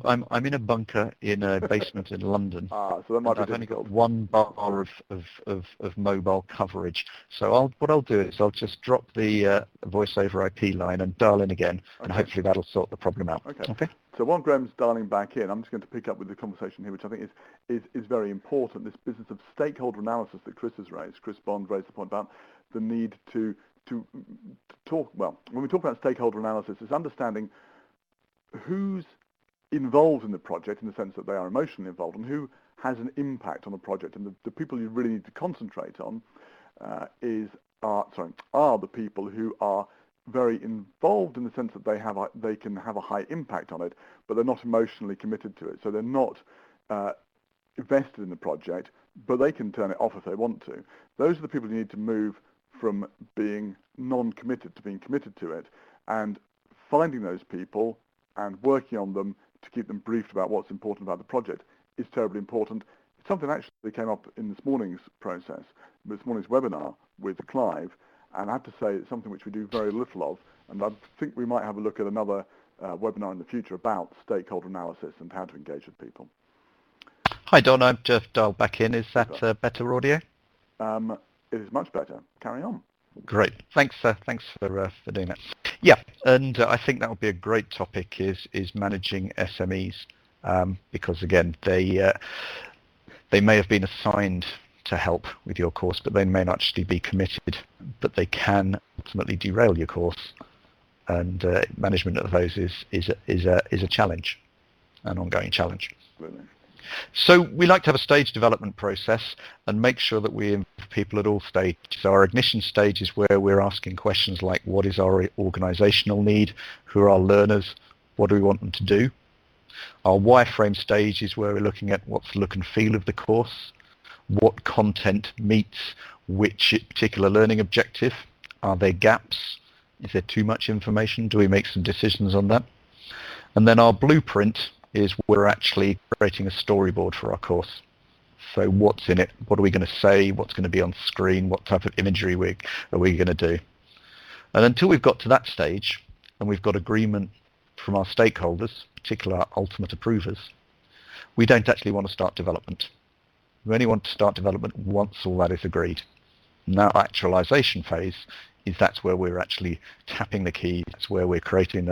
S2: I'm in a bunker in a basement in London.
S1: So that might be
S2: I've only got one bar of mobile coverage. So what I'll do is I'll just drop the voice over IP line and dial in again, and hopefully that'll sort the problem out. Okay.
S1: So while Graeme's dialing back in, I'm just going to pick up with the conversation here, which I think is very important. This business of stakeholder analysis that Chris has raised. Chris Bond raised the point about the need to talk. Well, when we talk about stakeholder analysis, it's understanding who's involved in the project in the sense that they are emotionally involved and who has an impact on the project. And the people you really need to concentrate on are the people who are very involved in the sense that they can have a high impact on it, but they're not emotionally committed to it. So they're not invested in the project, but they can turn it off if they want to. Those are the people you need to move from being non-committed to being committed to it, and finding those people and working on them to keep them briefed about what's important about the project is terribly important. It's something that actually came up in this morning's process, this morning's webinar with Clive, and I have to say it's something which we do very little of, and I think we might have a look at another webinar in the future about stakeholder analysis and how to engage with people.
S2: Hi Don, I've just dialed back in. Is that better audio?
S1: It is much better. Carry on.
S2: Great. Thanks for doing that. Yeah, and I think that would be a great topic is managing SMEs, because again they may have been assigned to help with your course, but they may not actually be committed, but they can ultimately derail your course, and management of those is a challenge, an ongoing challenge.
S1: Absolutely.
S2: So we like to have a stage development process and make sure that we involve people at all stages. So our ignition stage is where we're asking questions like, what is our organizational need? Who are our learners? What do we want them to do? Our wireframe stage is where we're looking at what's the look and feel of the course, what content meets which particular learning objective. Are there gaps? Is there too much information? Do we make some decisions on that? And then our blueprint is we're actually creating a storyboard for our course. So what's in it? What are we going to say? What's going to be on screen? What type of imagery are we going to do? And until we've got to that stage and we've got agreement from our stakeholders, particularly our ultimate approvers, we don't actually want to start development. We only want to start development once all that is agreed. Now, actualization phase that's where we're actually tapping the key. That's where we're creating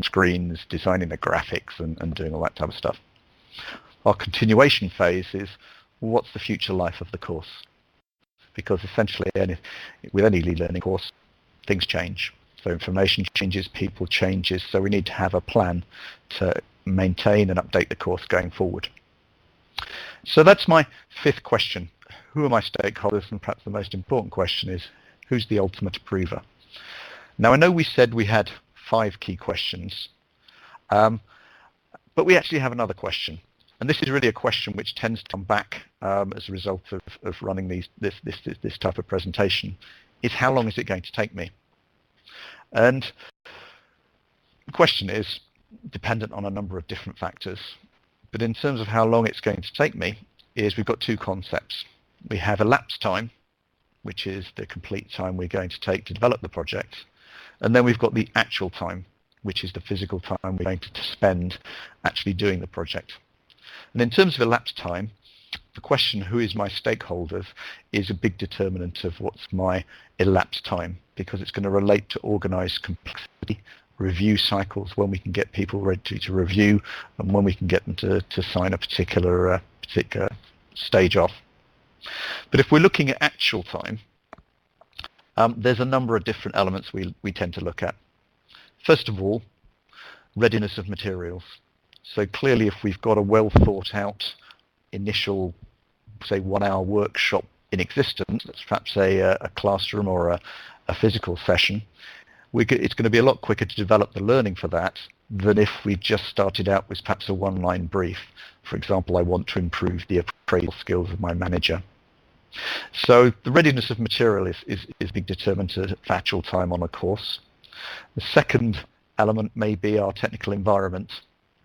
S2: screens, designing the graphics, and doing all that type of stuff. Our continuation phase is what's the future life of the course? Because essentially, with any e-learning course, things change. So information changes, people changes. So we need to have a plan to maintain and update the course going forward. So that's my fifth question. Who are my stakeholders? And perhaps the most important question is, who's the ultimate approver? Now, I know we said we had 5 key questions, but we actually have another question. And this is really a question which tends to come back as a result of running this type of presentation, is how long is it going to take me? And the question is dependent on a number of different factors. But in terms of how long it's going to take me, we've got 2 concepts. We have elapsed time, which is the complete time we're going to take to develop the project. And then we've got the actual time, which is the physical time we're going to spend actually doing the project. And in terms of elapsed time, the question, who is my stakeholders, is a big determinant of what's my elapsed time, because it's going to relate to organized complexity, review cycles, when we can get people ready to review, and when we can get them to sign a particular stage off. But if we're looking at actual time, there's a number of different elements we tend to look at. First of all, readiness of materials. So clearly, if we've got a well thought out initial, say, 1-hour workshop in existence, that's perhaps a classroom or a physical session, it's going to be a lot quicker to develop the learning for that than if we just started out with perhaps a 1-line brief. For example, I want to improve the appraisal skills of my manager. So the readiness of material is a big determinant of actual time on a course. The second element may be our technical environment.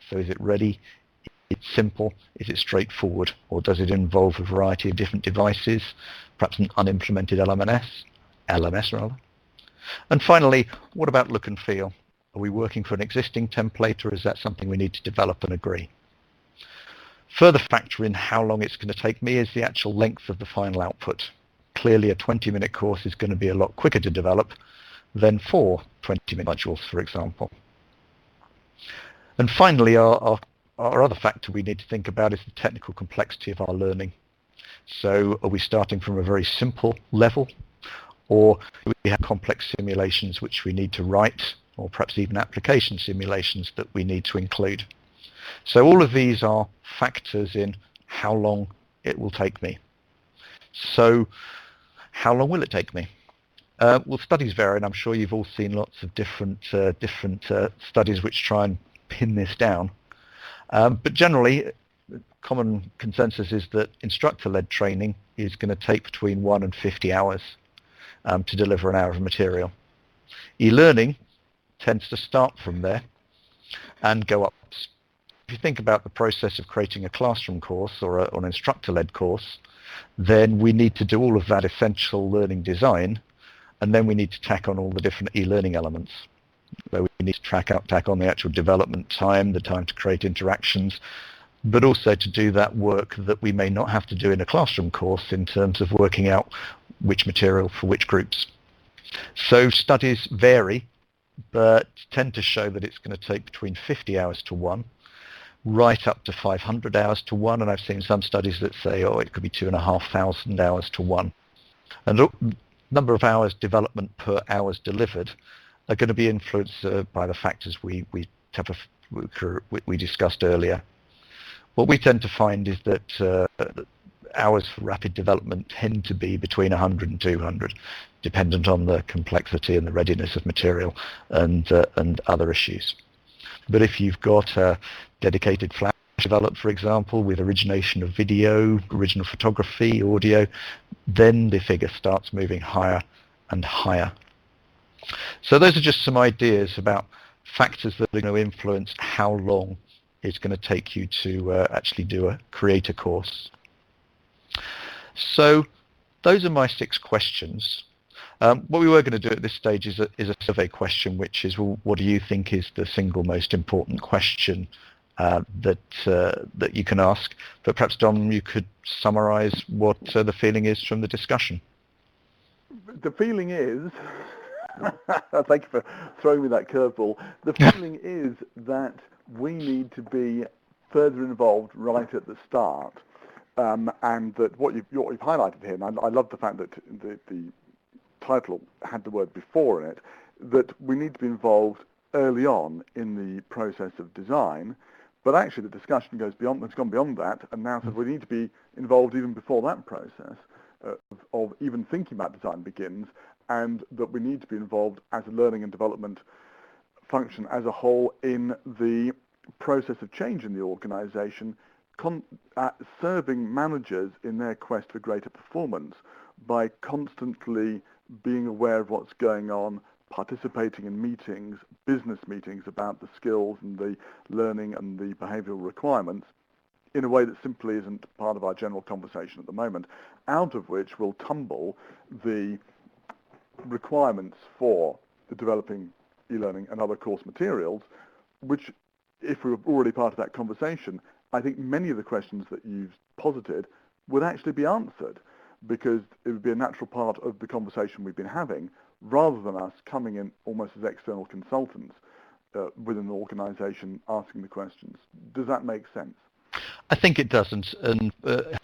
S2: So is it ready? Is it simple? Is it straightforward? Or does it involve a variety of different devices? Perhaps an unimplemented LMS rather. And finally, what about look and feel? Are we working for an existing template, or is that something we need to develop and agree? Further factor in how long it's going to take me is the actual length of the final output. Clearly, a 20-minute course is going to be a lot quicker to develop than 4 20-minute modules, for example. And finally, our other factor we need to think about is the technical complexity of our learning. So are we starting from a very simple level, or do we have complex simulations which we need to write, or perhaps even application simulations that we need to include? So all of these are factors in how long it will take me. So how long will it take me? Well, studies vary, and I'm sure you've all seen lots of different studies which try and pin this down. But generally, the common consensus is that instructor-led training is going to take between 1 and 50 hours to deliver an hour of material. E-learning tends to start from there and go up. If you think about the process of creating a classroom course or an instructor-led course, then we need to do all of that essential learning design, and then we need to tack on all the different e-learning elements. So we need to tack on the actual development time, the time to create interactions, but also to do that work that we may not have to do in a classroom course in terms of working out which material for which groups. So studies vary, but tend to show that it's going to take between 50 hours to 1, right up to 500 hours to 1, and I've seen some studies that say, it could be 2,500 hours to 1. And the number of hours development per hours delivered are going to be influenced by the factors we discussed earlier. What we tend to find is that hours for rapid development tend to be between 100 and 200, dependent on the complexity and the readiness of material and other issues. But if you've got a dedicated Flash developed, for example, with origination of video, original photography, audio, then the figure starts moving higher and higher. So those are just some ideas about factors that are going to influence how long it's going to take you to actually create a course. So those are my 6 questions. What we were going to do at this stage is a survey question, which is, well, what do you think is the single most important question that you can ask? But perhaps, Dom, you could summarise what the feeling is from the discussion.
S1: The feeling is, thank you for throwing me that curveball. The feeling is that we need to be further involved right at the start, and that what you've highlighted here, and I love the fact that the title had the word before in it, that we need to be involved early on in the process of design. But actually, the discussion has gone beyond that, and now says we need to be involved even before that process of even thinking about design begins, and that we need to be involved as a learning and development function as a whole in the process of change in the organisation, serving managers in their quest for greater performance by constantly being aware of what's going on, participating in meetings, business meetings about the skills and the learning and the behavioural requirements in a way that simply isn't part of our general conversation at the moment, out of which will tumble the requirements for the developing e-learning and other course materials, which, if we were already part of that conversation, I think many of the questions that you've posited would actually be answered, because it would be a natural part of the conversation we've been having, rather than us coming in almost as external consultants within the organisation asking the questions. Does that make sense?
S2: I think it doesn't, and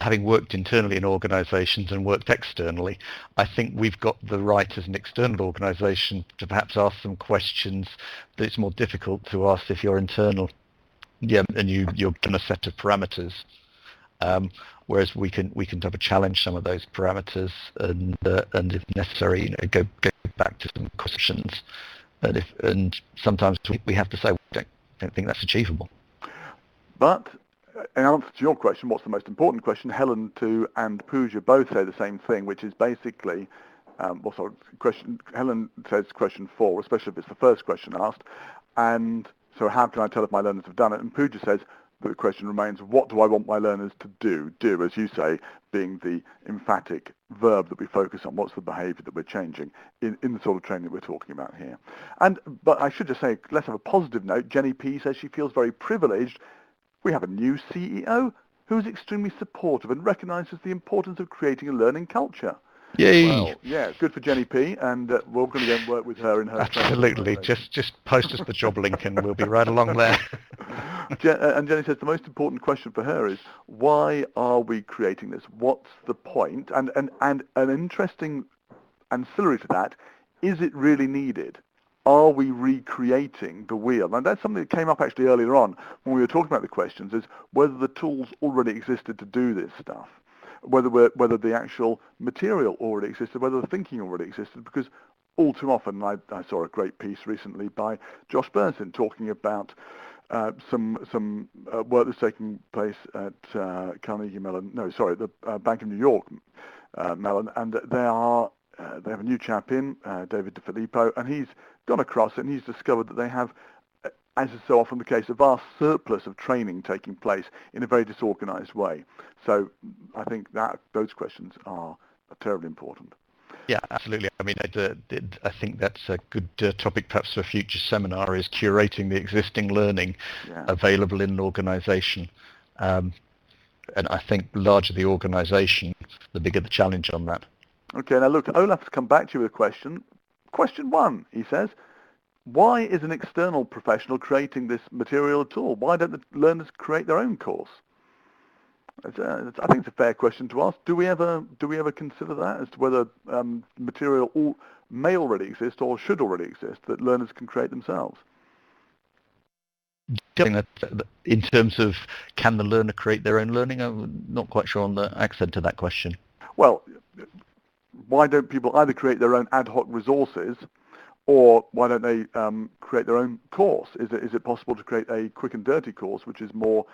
S2: having worked internally in organisations and worked externally, I think we've got the right as an external organisation to perhaps ask some questions that it's more difficult to ask if you're internal. Yeah, and you're given a set of parameters, whereas we can double challenge some of those parameters and if necessary, go back to some questions, and sometimes we have to say we don't think that's achievable.
S1: But in answer to your question, what's the most important question? Helen and Pooja both say the same thing, which is basically, Helen says question 4, especially if it's the first question asked, and so how can I tell if my learners have done it? And Pooja says the question remains, what do I want my learners to do? Do, as you say, being the emphatic verb that we focus on. What's the behaviour that we're changing in the sort of training that we're talking about here? But I should just say, let's have a positive note. Jenny P says she feels very privileged. We have a new CEO who is extremely supportive and recognises the importance of creating a learning culture.
S2: Yay!
S1: Well, yeah, good for Jenny P, and we're going to go and work with her in her
S2: Absolutely. Just post us the job link and we'll be right along there.
S1: And Jenny says the most important question for her is, why are we creating this? What's the point? And an interesting ancillary to that, is it really needed? Are we recreating the wheel? And that's something that came up actually earlier on when we were talking about the questions, is whether the tools already existed to do this stuff, whether the actual material already existed, whether the thinking already existed, because all too often, I saw a great piece recently by Josh Bernstein talking about some work that's taking place at Carnegie Mellon, the Bank of New York Mellon, and they have a new chap in, David DeFilippo, and he's gone across it and he's discovered that they have, as is so often the case, a vast surplus of training taking place in a very disorganized way. So I think that those questions are terribly important.
S2: Yeah, absolutely. I mean, I think that's a good topic perhaps for a future seminar, is curating the existing learning available in an organisation. And I think the larger the organisation, the bigger the challenge on that.
S1: Okay, now look, Olaf's come back to you with a question. Question 1, he says, why is an external professional creating this material at all? Why don't the learners create their own course? I think it's a fair question to ask. Do we ever consider that as to whether material may already exist or should already exist that learners can create themselves?
S2: that in terms of can the learner create their own learning? I'm not quite sure on the accent to that question.
S1: Well, why don't people either create their own ad hoc resources, or why don't they create their own course? Is it possible to create a quick and dirty course, which is more,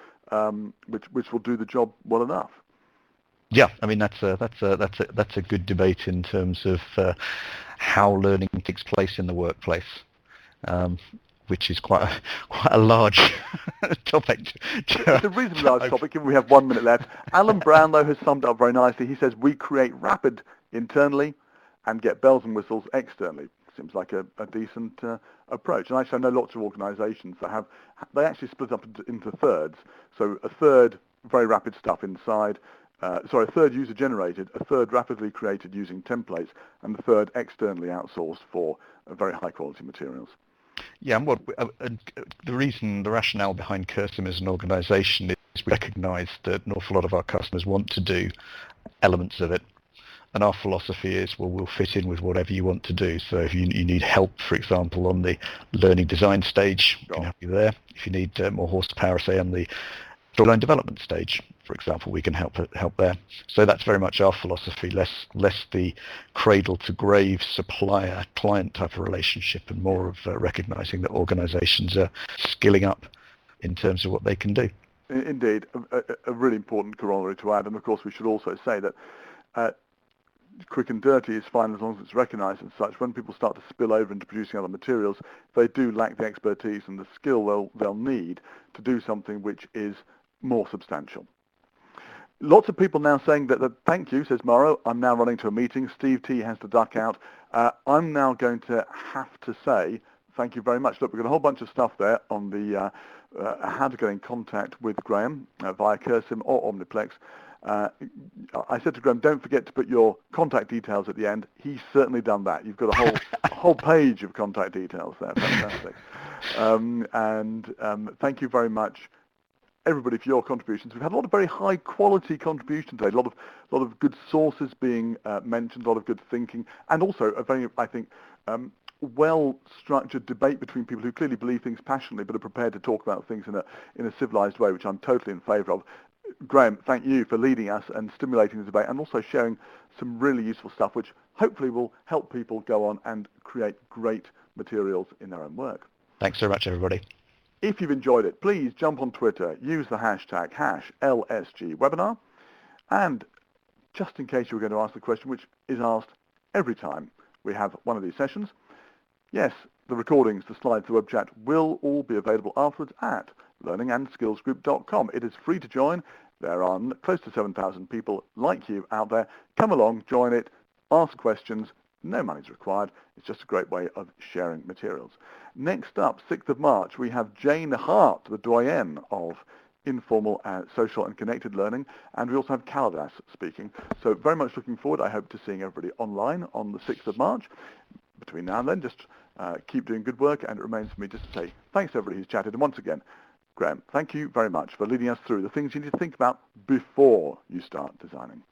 S1: which will do the job well enough?
S2: Yeah, I mean that's a good debate in terms of how learning takes place in the workplace, which is quite a large topic.
S1: It's a reasonably large topic, given we have 1 minute left. Alan Brown, though, has summed up very nicely. He says, we create rapid internally and get bells and whistles externally. Seems like a decent approach. And actually, I know lots of organisations that they actually split up into thirds. So a third very rapid stuff inside, a third user-generated, a third rapidly created using templates, and the third externally outsourced for very high-quality materials.
S2: Yeah, and the rationale behind Cursum as an organisation is we recognise that an awful lot of our customers want to do elements of it, and our philosophy is, well, we'll fit in with whatever you want to do. So if you need help, for example, on the learning design stage, we can help you there. If you need more horsepower, say on the storyline development stage, for example, we can help there. So that's very much our philosophy, less the cradle to grave supplier client type of relationship, and more of recognizing that organizations are skilling up in terms of what they can do.
S1: Indeed, a really important corollary to add. And of course, we should also say that quick and dirty is fine as long as it's recognized as such. When people start to spill over into producing other materials, they do lack the expertise and the skill they'll need to do something which is more substantial. Lots of people now saying that thank you, says Morrow. I'm now running to a meeting. Steve T has to duck out. I'm now going to have to say thank you very much. Look, we've got a whole bunch of stuff there on the how to get in contact with Graeme via Cursum or Omniplex. I said to Graeme, don't forget to put your contact details at the end. He's certainly done that. You've got a whole page of contact details there. Fantastic. Thank you very much, everybody, for your contributions. We've had a lot of very high quality contributions today. A lot of good sources being mentioned, a lot of good thinking, and also a very, I think, well-structured debate between people who clearly believe things passionately but are prepared to talk about things in a civilized way, which I'm totally in favour of. Graeme, thank you for leading us and stimulating the debate, and also sharing some really useful stuff which hopefully will help people go on and create great materials in their own work.
S2: Thanks so much, everybody.
S1: If you've enjoyed it, please jump on Twitter, use the hashtag #LSG Webinar, and just in case you were going to ask the question, which is asked every time we have one of these sessions, yes, the recordings, the slides, the web chat will all be available afterwards at learningandskillsgroup.com. It is free to join. There are close to 7,000 people like you out there. Come along, join it, ask questions. No money's required. It's just a great way of sharing materials. Next up, 6th of March, we have Jane Hart, the doyenne of informal, social and connected learning, and we also have Kaladas speaking. So very much looking forward. I hope to seeing everybody online on the 6th of March. Between now and then, just keep doing good work, and it remains for me just to say thanks to everybody who's chatted. And once again, Graeme, thank you very much for leading us through the things you need to think about before you start designing.